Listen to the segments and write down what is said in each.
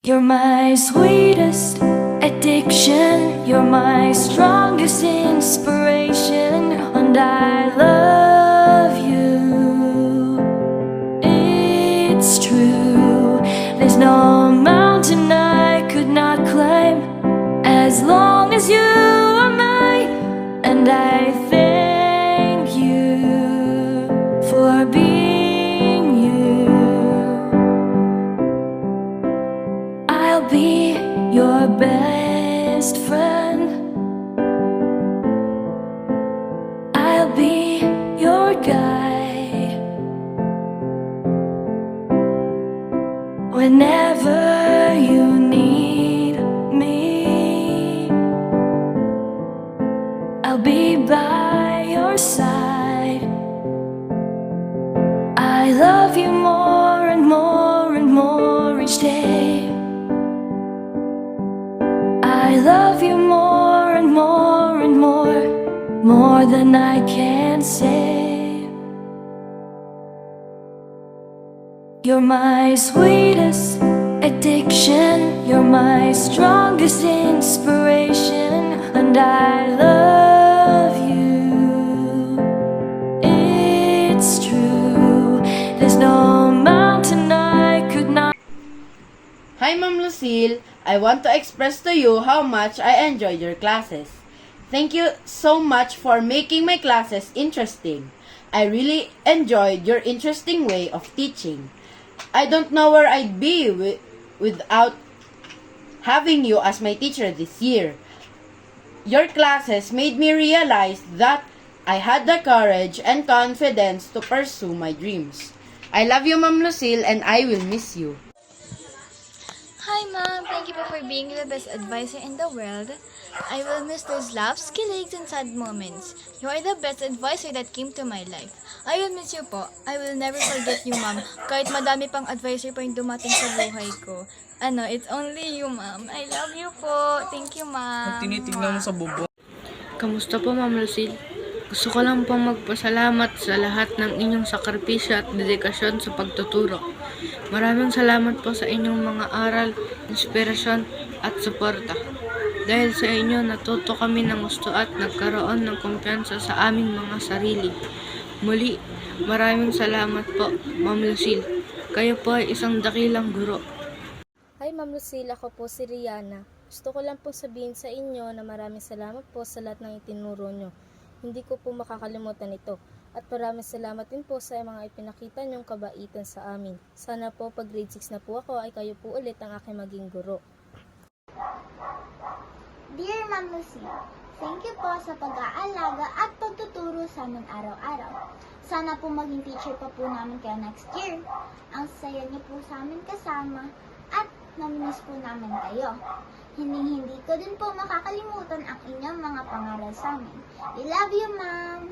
You're my sweetest addiction, you're my strongest inspiration, and I love you. It's true, there's no mountain I could not climb as long as you are mine, and I thank you for being you. I'll be your best friend. I'll be your guide whenever you need me. I'll be by your side. I love you more and more and more each day. I love you more and more and more than I can say. You're my sweetest addiction, you're my strongest inspiration, and I love you. It's true, there's no mountain I could not. Hi, Ma'am Lucille. I want to express to you how much I enjoyed your classes. Thank you so much for making my classes interesting. I really enjoyed your interesting way of teaching. I don't know where I'd be without having you as my teacher this year. Your classes made me realize that I had the courage and confidence to pursue my dreams. I love you, Ma'am Lucille, and I will miss you. Hi, Mom. Thank you po for being the best advisor in the world. I will miss those laughs, kiligs, and sad moments. You are the best advisor that came to my life. I will miss you po. I will never forget you, Mom. Kahit madami pang advisor pa yung dumating sa buhay ko. It's only you, Mom. I love you po. Thank you, Mom. Tinitignan mo sa bubo. Kamusta po, Ma'am Lucille? Gusto ko lang pong magpasalamat sa lahat ng inyong sakripisyo at dedikasyon sa pagtuturo. Maraming salamat po sa inyong mga aral, inspirasyon at suporta. Dahil sa inyo, natuto kami ng gusto at nagkaroon ng kumpiyansa sa aming mga sarili. Muli, maraming salamat po, Ma'am Lucille. Kayo po ay isang dakilang guro. Hi Ma'am Lucille, ako po si Rihanna. Gusto ko lang po sabihin sa inyo na maraming salamat po sa lahat ng itinuro nyo. Hindi ko po makakalimutan ito. At maraming salamat din po sa mga ipinakita nyong kabaitan sa amin. Sana po pag grade 6 na po ako ay kayo po ulit ang aking maging guro. Dear Ma'am Lucille, thank you po sa pag-aalaga at pagtuturo sa amin araw-araw. Sana po maging teacher pa po namin kayo next year. Ang saya niyo po sa amin kasama at namimiss po namin kayo. Hindi ko din po makakalimutan ang inyong mga pangaral sa amin. I love you, Ma'am!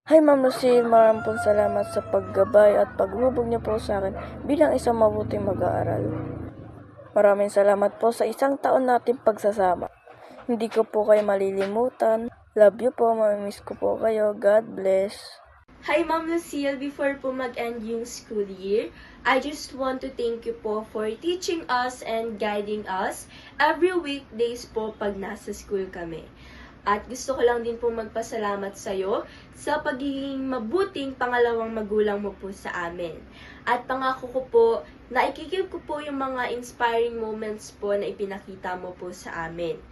Hi Ma'am Lucille, maraming pong salamat sa paggabay at paghubog niyo po sa akin bilang isang mabuting mag-aaral. Maraming salamat po sa isang taon nating pagsasama. Hindi ko po kayo malilimutan. Love you po, mamimiss ko po kayo. God bless. Hi Ma'am Lucille, before po mag-end yung school year, I just want to thank you po for teaching us and guiding us every weekdays po pag nasa school kami. At gusto ko lang din po magpasalamat sa'yo sa pagiging mabuting pangalawang magulang mo po sa amin. At pangako ko po na ikikip ko po yung mga inspiring moments po na ipinakita mo po sa amin.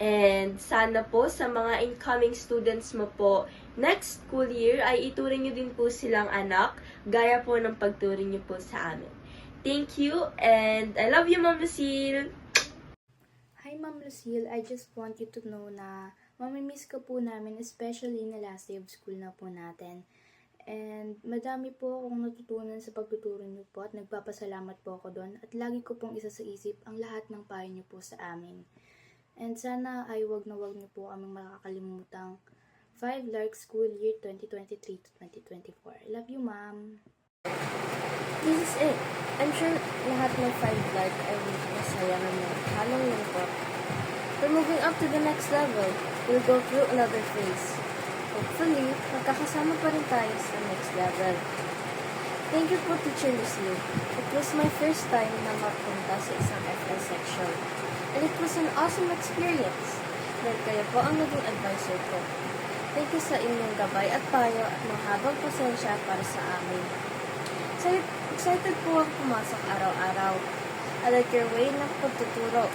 And sana po sa mga incoming students mo po next school year ay ituring nyo din po silang anak gaya po ng pagturing nyo po sa amin. Thank you and I love you, Ma'am Lucille! Hi Ma'am Lucille, I just want you to know na mamimiss ko po namin, especially na last day of school na po natin. And madami po akong natutunan sa pagtuturo niyo po at nagpapasalamat po ako doon. At lagi ko pong isa sa isip ang lahat ng payo niyo po sa amin. And sana ay wag na wag niyo po kaming makakalimutang 5 Lark School Year 2023 to 2024. I love you, Ma'am! This is it. I'm sure lahat ng 5 Lark ay masaya naman. Halong lungkot. We're moving up to the next level. We'll go through another phase. Hopefully, magkakasama pa rin tayo sa next level. Thank you po, Teacher Lucille. It was my first time na mapunta sa was an awesome experience. Dahil kayo po ang naging advisor ko. Thank you sa inyong gabay at payo at mahabang pasensya para sa amin. Excited po ako pumasok araw-araw. I like your way ng pagtuturo.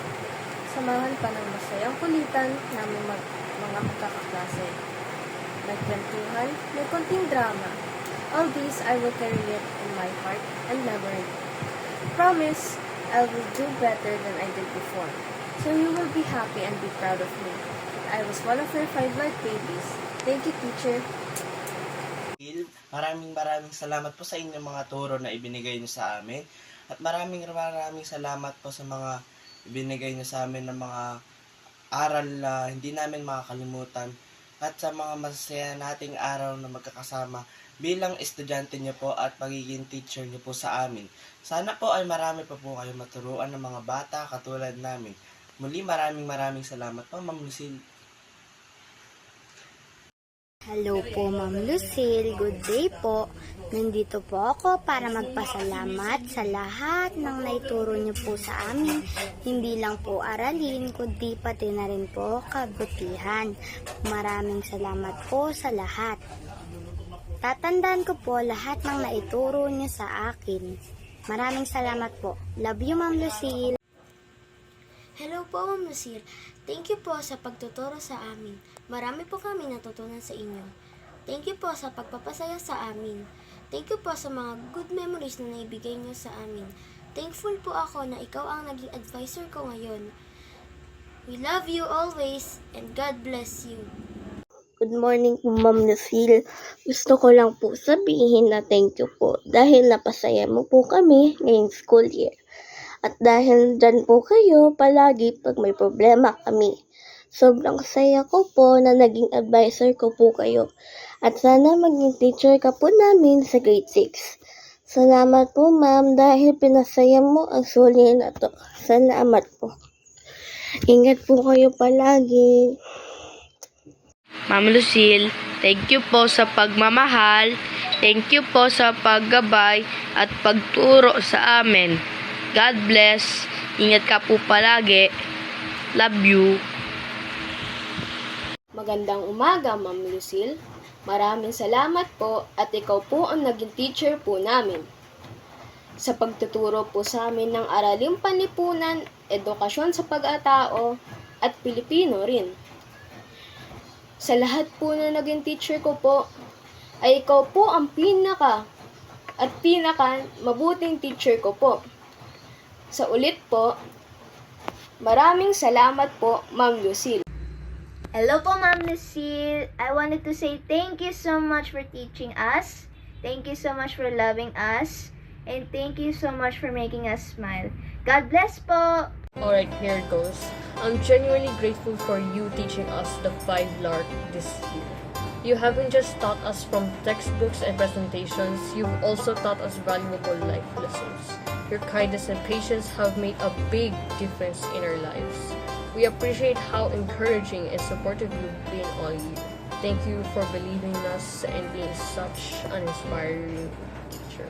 Samahan pa ng masayang kulitan namin mga magkakaklase. May kwentuhan, may konting drama. All these I will carry it in my heart and memory. Promise, I will do better than I did before. So you will be happy and be proud of me. I was one of your 5 light babies. Thank you, teacher. Maraming salamat po sa inyong mga turo na ibinigay niyo sa amin. At maraming salamat po sa mga ibinigay niyo sa amin ng mga aral na hindi namin makakalimutan. At sa mga masaya nating araw na magkakasama bilang estudyante niyo po at pagiging teacher niyo po sa amin. Sana po ay marami pa po kayo maturuan ng mga bata katulad namin. Muli maraming salamat po, Ma'am Lucille. Hello po, Ma'am Lucille. Good day po. Nandito po ako para magpasalamat sa lahat ng naituro niyo po sa amin. Hindi lang po aralin, kundi pati na rin po kabutihan. Maraming salamat po sa lahat. Tatandaan ko po lahat ng naituro niyo sa akin. Maraming salamat po. Love you, Ma'am Lucille. Hello po, Ma'am Lucille. Thank you po sa pagtuturo sa amin. Marami po kami natutunan sa inyo. Thank you po sa pagpapasaya sa amin. Thank you po sa mga good memories na naibigay niyo sa amin. Thankful po ako na ikaw ang naging advisor ko ngayon. We love you always and God bless you. Good morning po, Ma'am Lucille. Gusto ko lang po sabihin na thank you po dahil napasaya mo po kami ngayong school year. At dahil dyan po kayo palagi pag may problema kami. Sobrang saya ko po na naging advisor ko po kayo. At sana maging teacher ka po namin sa grade 6. Salamat po, ma'am, dahil pinasaya mo ang suli na to. Salamat po. Ingat po kayo palagi. Ma'am Lucille, thank you po sa pagmamahal. Thank you po sa paggabay at pagturo sa amin. God bless. Ingat ka po palagi. Love you. Magandang umaga, Ma'am Lucille. Maraming salamat po at ikaw po ang naging teacher po namin. Sa pagtuturo po sa amin ng araling panlipunan, edukasyon sa pag-atao, at Pilipino rin. Sa lahat po na naging teacher ko po, ay ikaw po ang pinaka mabuting teacher ko po. Sa ulit po, maraming salamat po, Ma'am Lucille. Hello po, Ma'am Lucille. I wanted to say thank you so much for teaching us. Thank you so much for loving us. And thank you so much for making us smile. God bless po! Alright, here it goes. I'm genuinely grateful for you teaching us the 5 LARC this year. You haven't just taught us from textbooks and presentations, you've also taught us valuable life lessons. Your kindness and patience have made a big difference in our lives. We appreciate how encouraging and supportive you've been all year. Thank you for believing in us and being such an inspiring teacher.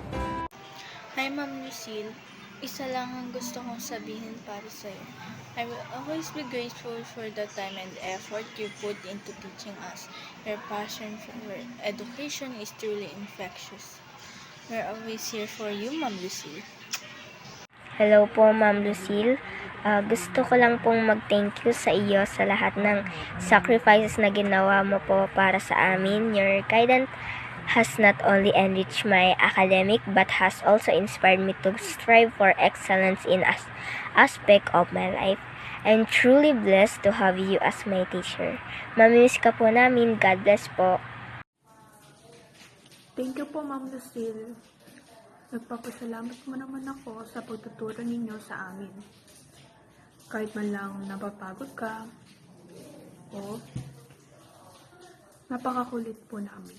Hi, Ma'am Lucille. Isa lang ang gusto kong sabihin para sa'yo. I will always be grateful for the time and effort you put into teaching us. Your passion for education is truly infectious. We're always here for you, Ma'am Lucille. Hello po, Ma'am Lucille. Gusto ko lang pong mag-thank you sa iyo sa lahat ng sacrifices na ginawa mo po para sa amin. Your guidance has not only enriched my academic but has also inspired me to strive for excellence in aspect of my life. I'm truly blessed to have you as my teacher. Mamimiss ka po namin. God bless po. Thank you po, Ma'am Lucille. Nagpapasalamat mo naman ako sa pagtuturo ninyo sa amin. Kahit man lang napapagod ka, o napakakulit po namin.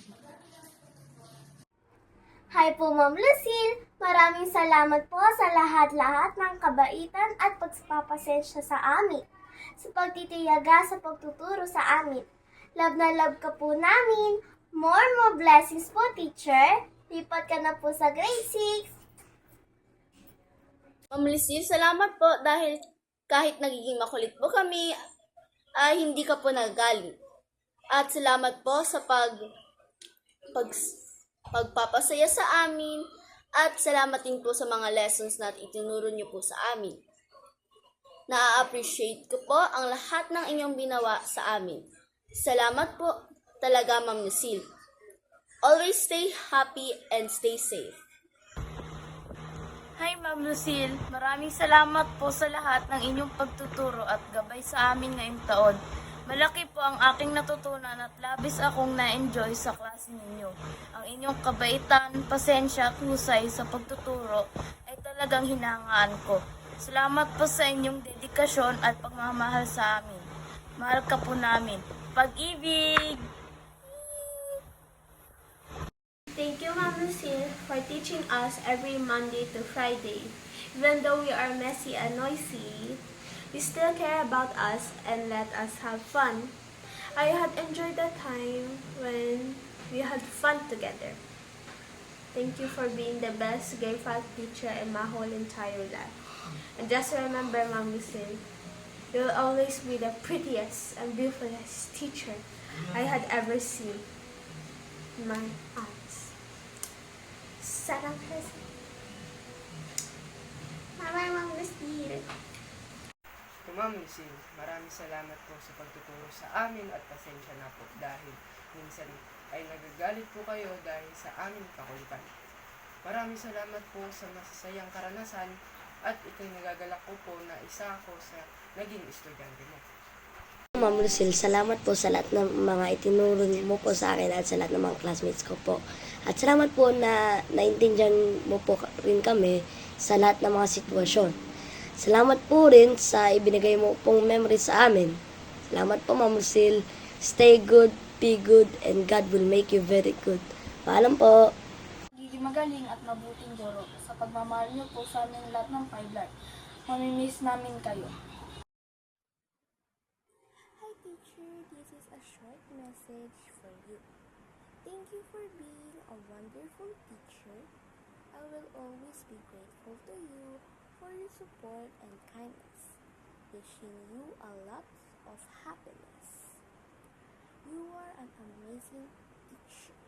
Hi po, Ma'am Lucille! Maraming salamat po sa lahat-lahat ng kabaitan at pagpapasensya sa amin. Sa pagtitiyaga sa pagtuturo sa amin. Love na love ka po namin. More blessings po, teacher. Lipat ka na po sa grade 6. Ma'am Lucille, salamat po dahil Kahit nagiging makulit po kami, ay hindi ka po nagagalit. At salamat po sa pagpapasaya sa amin at salamat din po sa mga lessons na itinuro niyo po sa amin. Na-appreciate ko po ang lahat ng inyong ginawa sa amin. Salamat po talaga, Ma'am Lucille. Always stay happy and stay safe. Hi Ma'am Lucille, maraming salamat po sa lahat ng inyong pagtuturo at gabay sa amin ngayong taon. Malaki po ang aking natutunan at labis akong na-enjoy sa klase ninyo. Ang inyong kabaitan, pasensya at husay sa pagtuturo ay talagang hinahangaan ko. Salamat po sa inyong dedikasyon at pagmamahal sa amin. Mahal ka po namin. Pag-ibig! Thank you, Ma'am Lucille, for teaching us every Monday to Friday. Even though we are messy and noisy, you still care about us and let us have fun. I had enjoyed the time when we had fun together. Thank you for being the best grade 5 teacher in my whole entire life. And just remember, Ma'am Lucille, you'll always be the prettiest and beautifulest teacher I had ever seen in my eyes. Sarang kasi. Bye-bye, Ma'am Lucille. Ma'am Lucille, maraming salamat po sa pagtuturo sa amin at pasensya na po dahil minsan ay nagagalit po kayo dahil sa aming kakulitan. Maraming salamat po sa masasayang karanasan at ito'y nagagalak ko po na isa ako sa naging estudyante mo. Ma'am Lucille, salamat po sa lahat ng mga itinuro mo po sa akin at sa lahat ng mga classmates ko po. At salamat po na naintindihan mo po rin kami sa lahat ng mga sitwasyon. Salamat po rin sa ibinigay mo pong memory sa amin. Salamat po, Ma'am Lucille. Stay good, be good, and God will make you very good. Paalam po. Magiging magaling at mabuting guro sa pagmamahal niyo po sa amin lahat ng 5 Lark. Mamimiss namin kayo. Hi teacher, this is a short message for you. Thank you for being a wonderful teacher. I will always be grateful to you for your support and kindness. Wishing you a lot of happiness. You are an amazing teacher.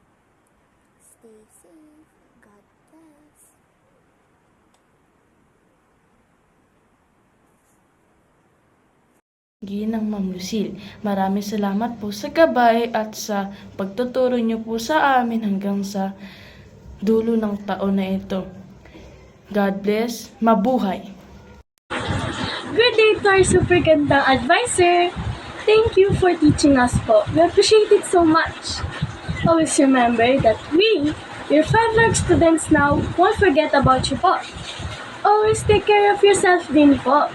Stay safe. God bless. Ginang Ma'am Lucille, maraming salamat po sa gabay at sa pagtuturo niyo po sa amin hanggang sa dulo ng taon na ito. God bless, mabuhay! Good day to our super gandang advisor! Thank you for teaching us po. We appreciate it so much. Always remember that we, your 5 Lark students now, won't forget about you po. Always take care of yourself din po.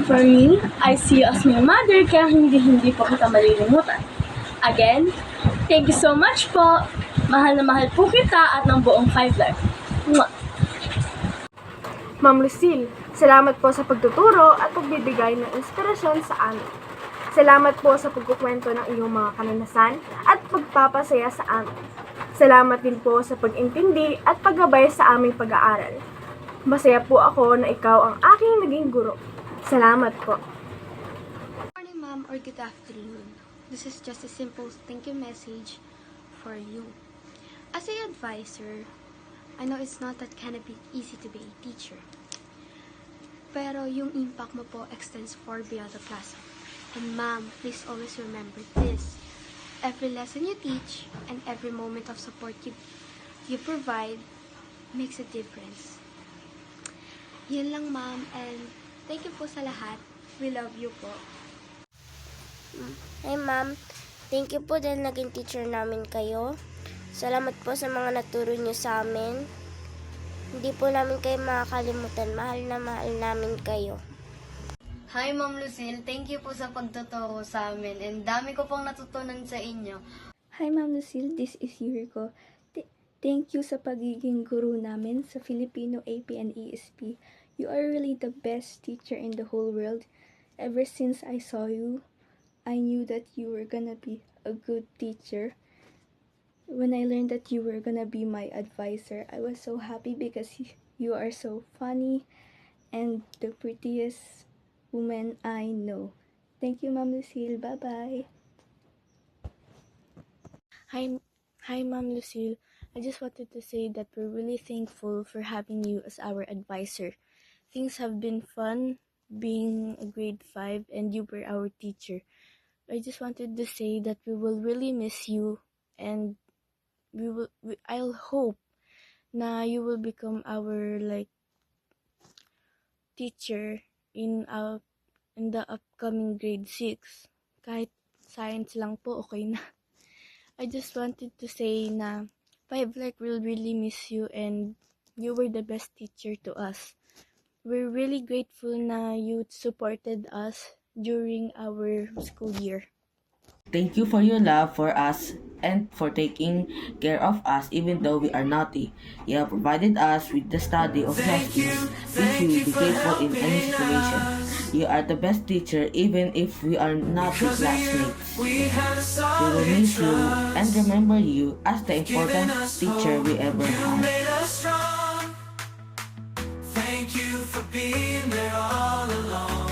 For me, I see you as my mother kaya hindi po kita malilimutan. Again, thank you so much po. Mahal na mahal po kita at ng buong 5 Lark. Mwah! Ma'am Lucille, salamat po sa pagtuturo at pagbibigay ng inspirasyon sa amin. Salamat po sa pagkukwento ng iyong mga kananasan at pagpapasaya sa amin. Salamat din po sa pag-intindi at paggabay sa aming pag-aaral. Masaya po ako na ikaw ang aking naging guro. Salamat po. Good morning, ma'am, or good afternoon. This is just a simple thank you message for you. As an advisor, I know it's not that kind of easy to be a teacher. Pero yung impact mo po extends far beyond the classroom. And ma'am, please always remember this. Every lesson you teach and every moment of support you provide makes a difference. Yun lang, ma'am, and thank you po sa lahat. We love you po. Hi ma'am, thank you po dahil naging teacher namin kayo. Salamat po sa mga naturo niyo sa amin. Hindi po namin kayo makakalimutan. Mahal na mahal namin kayo. Hi Ma'am Lucille, thank you po sa pagtuturo sa amin and dami ko pong natutunan sa inyo. Hi Ma'am Lucille, this is Yuriko. Thank you sa pagiging guru namin sa Filipino AP and ESP. You are really the best teacher in the whole world. Ever since I saw you, I knew that you were gonna be a good teacher. When I learned that you were gonna be my advisor, I was so happy because you are so funny and the prettiest woman I know. Thank you, Ma'am Lucille. Bye-bye. Hi, Ma'am Lucille. I just wanted to say that we're really thankful for having you as our advisor. Things have been fun being a grade 5 and you were our teacher. I just wanted to say that we will really miss you and I'll hope na you will become our teacher in the upcoming grade 6. Kahit science lang po, okay na. I just wanted to say na 5 will really miss you and you were the best teacher to us. We're really grateful na you supported us during our school year. Thank you for your love for us and for taking care of us even though we are naughty. You have provided us with the study of life skills which we will be grateful in any situation. You are the best teacher even if we are not the classmates. We will miss you and remember you as the important teacher we ever had. Thank you for being there all along.